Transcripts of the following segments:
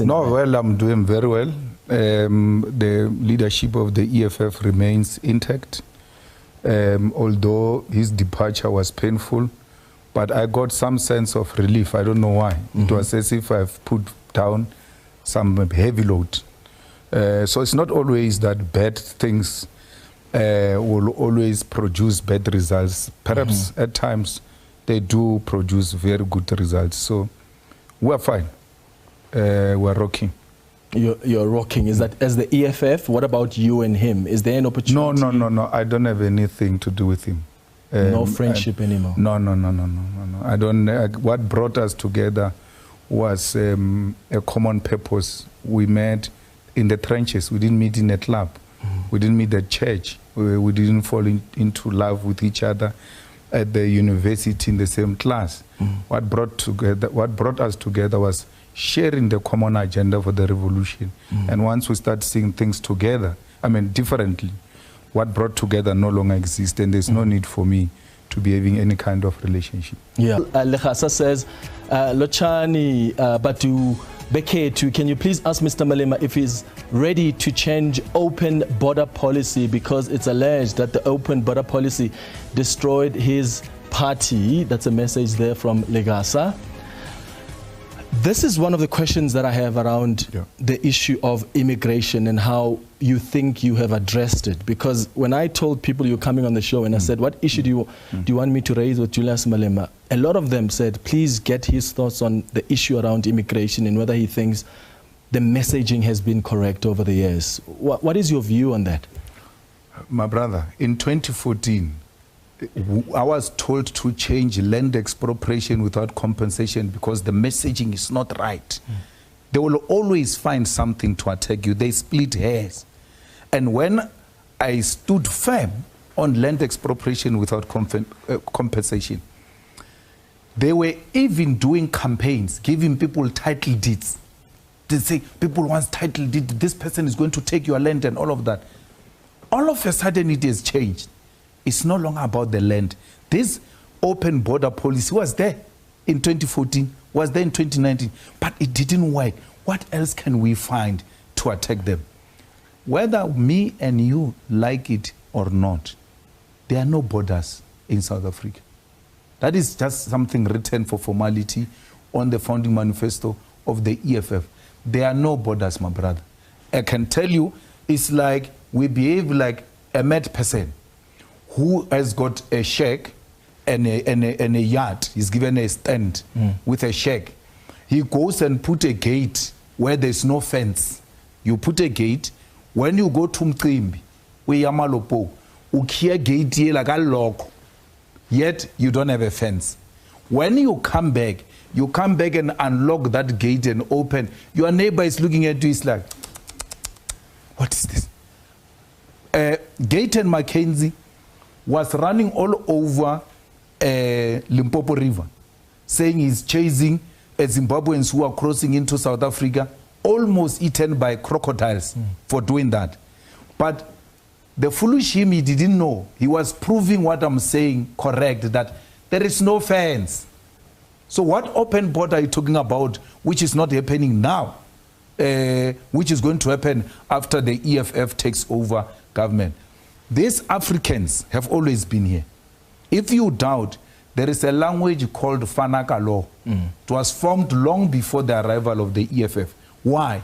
No, well, I'm doing very well. The leadership of the EFF remains intact, although his departure was painful, but I got some sense of relief. I don't know why. It was as if I've put down some heavy load. So it's not always that bad things will always produce bad results. Perhaps at times they do produce very good results. So we're fine. We're rocking. You're rocking. Is that as the EFF? What about you and him? Is there an opportunity? No. I don't have anything to do with him. No friendship anymore? No. I don't. What brought us together was a common purpose. We met in the trenches. We didn't meet in a club. We didn't meet at church. We didn't fall into love with each other at the university in the same class. What brought us together was sharing the common agenda for the revolution. And once we start seeing things together, differently, what brought together no longer exists, and there's no need for me to be having any kind of relationship. Yeah. Lehasa says, Lochani Batu Beketu, can you please ask Mr. Malema if he's ready to change open border policy, because it's alleged that the open border policy destroyed his party. That's a message there from Legasa. This is one of the questions that I have around the issue of immigration and how you think you have addressed it. Because when I told people you're coming on the show and I said, what issue do you want me to raise with Julius Malema? A lot of them said, please get his thoughts on the issue around immigration and whether he thinks the messaging has been correct over the years. What is your view on that? My brother, in 2014, I was told to change land expropriation without compensation because the messaging is not right. They will always find something to attack you. They split hairs. And when I stood firm on land expropriation without compensation, they were even doing campaigns, giving people title deeds. They say, people want title deed, this person is going to take your land and all of that. All of a sudden it has changed. It's no longer about the land. This open border policy was there in 2014, was there in 2019, but it didn't work. What else can we find to attack them? Whether me and you like it or not, there are no borders in South Africa. That is just something written for formality on the founding manifesto of the EFF. There are no borders, my brother. I can tell you, it's like we behave like a mad person who has got a shack and a yard. He's given a stand with a shack. He goes and put a gate where there's no fence. You put a gate. When you go to Mqimbi, we Yamalopo, ukia gate here like a lock. Yet you don't have a fence. When you come back and unlock that gate and open. Your neighbor is looking at you. It's like, what is this? Gate and Mackenzie was running all over Limpopo River, saying he's chasing Zimbabweans who are crossing into South Africa, almost eaten by crocodiles for doing that. But the foolish him, he didn't know. He was proving what I'm saying correct, that there is no fence. So what open border are you talking about, which is not happening now, which is going to happen after the EFF takes over government? These Africans have always been here. If you doubt, there is a language called Fanaka law. It was formed long before the arrival of the EFF. Why?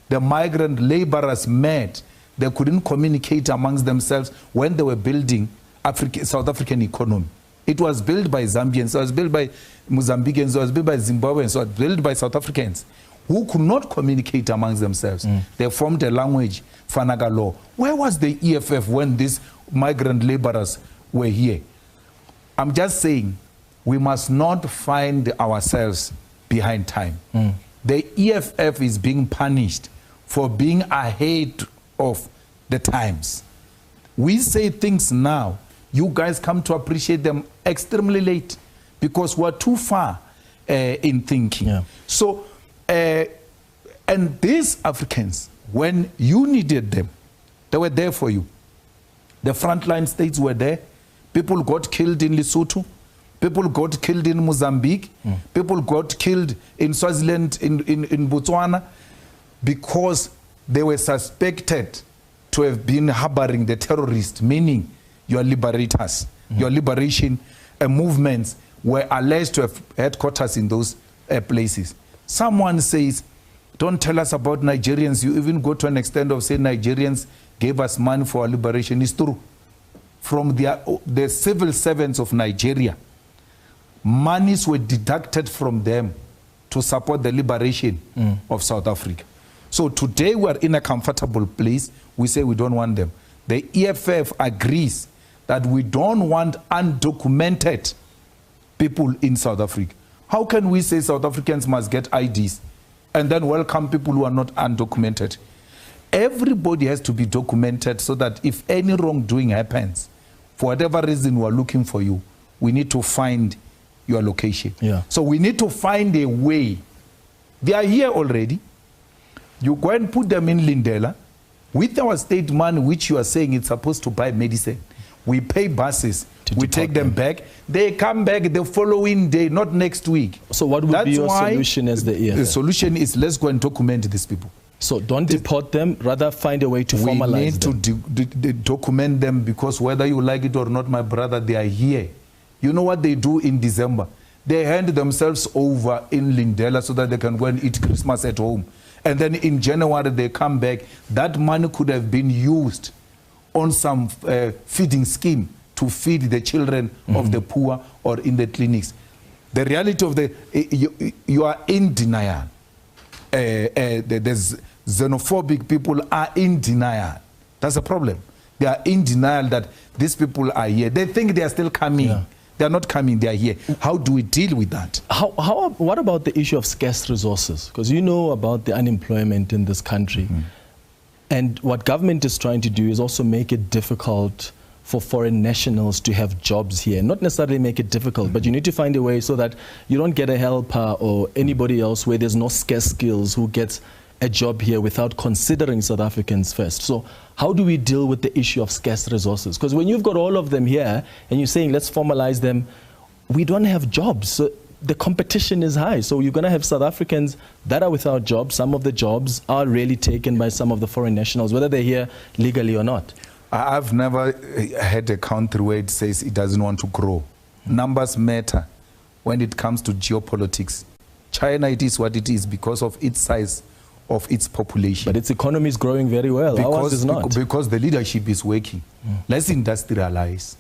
The migrant laborers met. They couldn't communicate amongst themselves when they were building South African economy. It was built by Zambians, it was built by Mozambicans, it was built by Zimbabweans, it was built by South Africans who could not communicate amongst themselves. They formed a language, Fanaga law. Where was the EFF when these migrant laborers were here? I'm just saying, we must not find ourselves behind time. The EFF is being punished for being ahead of the times. We say things now, you guys come to appreciate them extremely late because we're too far in thinking. So, and these Africans, when you needed them, they were there for you. The frontline states were there. People got killed in Lesotho. People got killed in Mozambique. People got killed in Swaziland, in Botswana. because they were suspected to have been harboring the terrorists, meaning your liberators, your liberation movements were alleged to have headquarters in those places. Someone says, don't tell us about Nigerians. You even go to an extent of saying Nigerians gave us money for our liberation. It's true. From the civil servants of Nigeria, monies were deducted from them to support the liberation of South Africa. So today we are in a comfortable place. We say we don't want them. The EFF agrees that we don't want undocumented people in South Africa. How can we say South Africans must get IDs and then welcome people who are not undocumented? Everybody has to be documented so that if any wrongdoing happens, for whatever reason we are looking for you, we need to find your location. Yeah. So we need to find a way. They are here already. You go and put them in Lindela with our state money, which you are saying it's supposed to buy medicine. We pay buses, we take them back. They come back the following day, not next week. So what would be your solution as the EFF? The solution is let's go and document these people. So don't deport them, rather find a way to formalize them. We need to document them, because whether you like it or not, my brother, they are here. You know what they do in December? They hand themselves over in Lindela so that they can go and eat Christmas at home. And then in January they come back. That money could have been used on some feeding scheme to feed the children of the poor or in the clinics. The reality of you are in denial. There's xenophobic people are in denial. That's a problem. They are in denial that these people are here. They think they are still coming. Yeah. They are not coming, they are here. How do we deal with that? What about the issue of scarce resources? Because you know about the unemployment in this country. And what government is trying to do is also make it difficult for foreign nationals to have jobs here. Not necessarily make it difficult, but you need to find a way so that you don't get a helper or anybody else where there's no scarce skills who gets a job here without considering South Africans first. So how do we deal with the issue of scarce resources? Because when you've got all of them here and you're saying let's formalize them, we don't have jobs. So the competition is high. So you're going to have South Africans that are without jobs. Some of the jobs are really taken by some of the foreign nationals, whether they're here legally or not. I've never had a country where it says it doesn't want to grow. Numbers matter when it comes to geopolitics. China, it is what it is because of its size of its population. But its economy is growing very well. Ours is not. Because the leadership is working. Let's industrialize.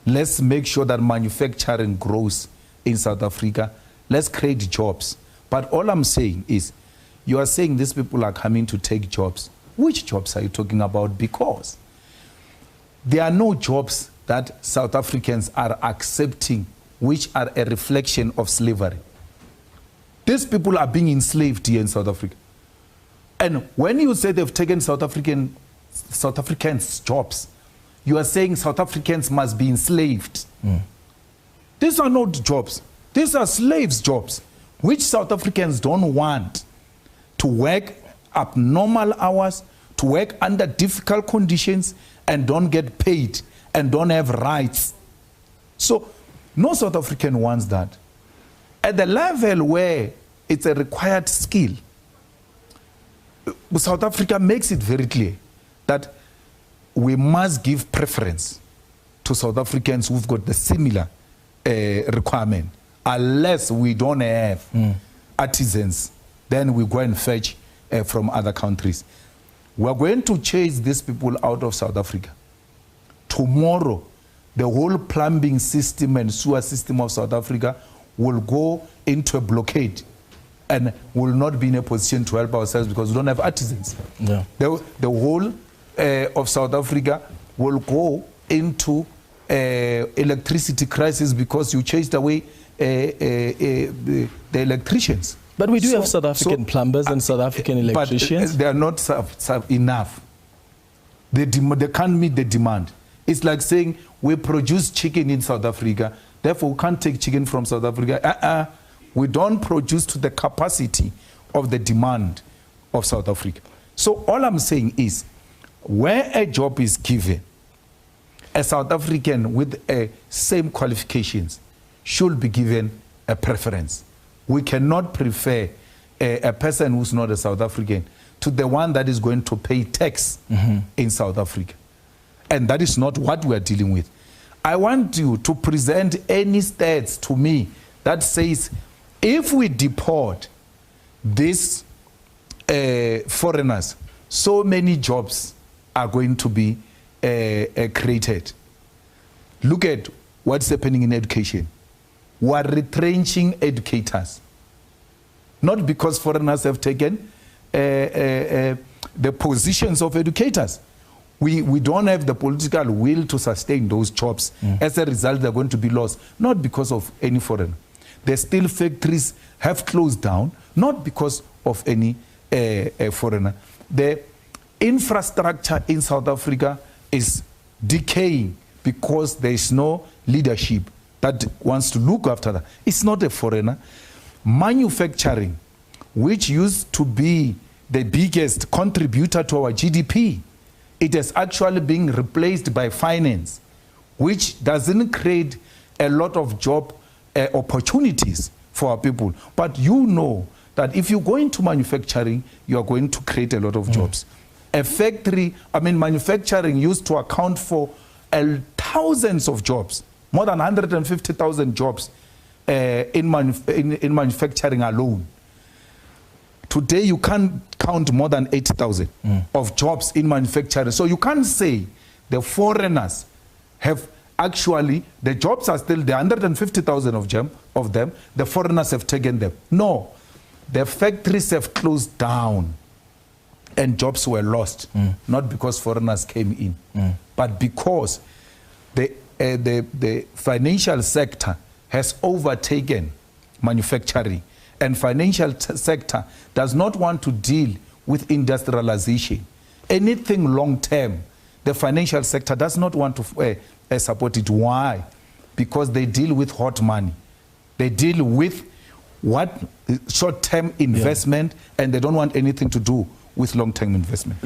Let's make sure that manufacturing grows in South Africa. Let's create jobs. But all I'm saying is, you are saying these people are coming to take jobs. Which jobs are you talking about? Because there are no jobs that South Africans are accepting which are a reflection of slavery. These people are being enslaved here in South Africa. And when you say they've taken South Africans' jobs, you are saying South Africans must be enslaved. These are not jobs. These are slaves' jobs, which South Africans don't want to work abnormal hours, to work under difficult conditions, and don't get paid, and don't have rights. So no South African wants that. At the level where it's a required skill, South Africa makes it very clear that we must give preference to South Africans who've got the similar requirement. Unless we don't have artisans, then we go and fetch from other countries. We're going to chase these people out of South Africa. Tomorrow, the whole plumbing system and sewer system of South Africa will go into a blockade and will not be in a position to help ourselves because we don't have artisans. Yeah. The whole of South Africa will go into electricity crisis because you chased away the electricians. But we do have South African plumbers and South African electricians. But they are not enough. They can't meet the demand. It's like saying we produce chicken in South Africa, therefore we can't take chicken from South Africa. We don't produce to the capacity of the demand of South Africa. So all I'm saying is, where a job is given, a South African with same qualifications should be given a preference. We cannot prefer a person who's not a South African to the one that is going to pay tax in South Africa. And that is not what we are dealing with. I want you to present any stats to me that says if we deport these foreigners, so many jobs are going to be created. Look at what's happening in education. We are retrenching educators. Not because foreigners have taken the positions of educators. We don't have the political will to sustain those jobs. As a result, they're going to be lost, not because of any foreigner. The steel factories have closed down, not because of any foreigner. The infrastructure in South Africa is decaying because there is no leadership that wants to look after that. It's not a foreigner. Manufacturing, which used to be the biggest contributor to our GDP, it is actually being replaced by finance, which doesn't create a lot of job opportunities for our people. But you know that if you go into manufacturing, you are going to create a lot of jobs. A factory, manufacturing used to account for thousands of jobs, more than 150,000 jobs in manufacturing alone. Today, you can't count more than 80,000 of jobs in manufacturing. So you can't say the foreigners have actually, the jobs are still, the 150,000 of them, the foreigners have taken them. No, the factories have closed down and jobs were lost, not because foreigners came in, but because the financial sector has overtaken manufacturing. And financial sector does not want to deal with industrialization. Anything long term, the financial sector does not want to support it. Why? Because they deal with hot money. They deal with short-term investment, and they don't want anything to do with long-term investment.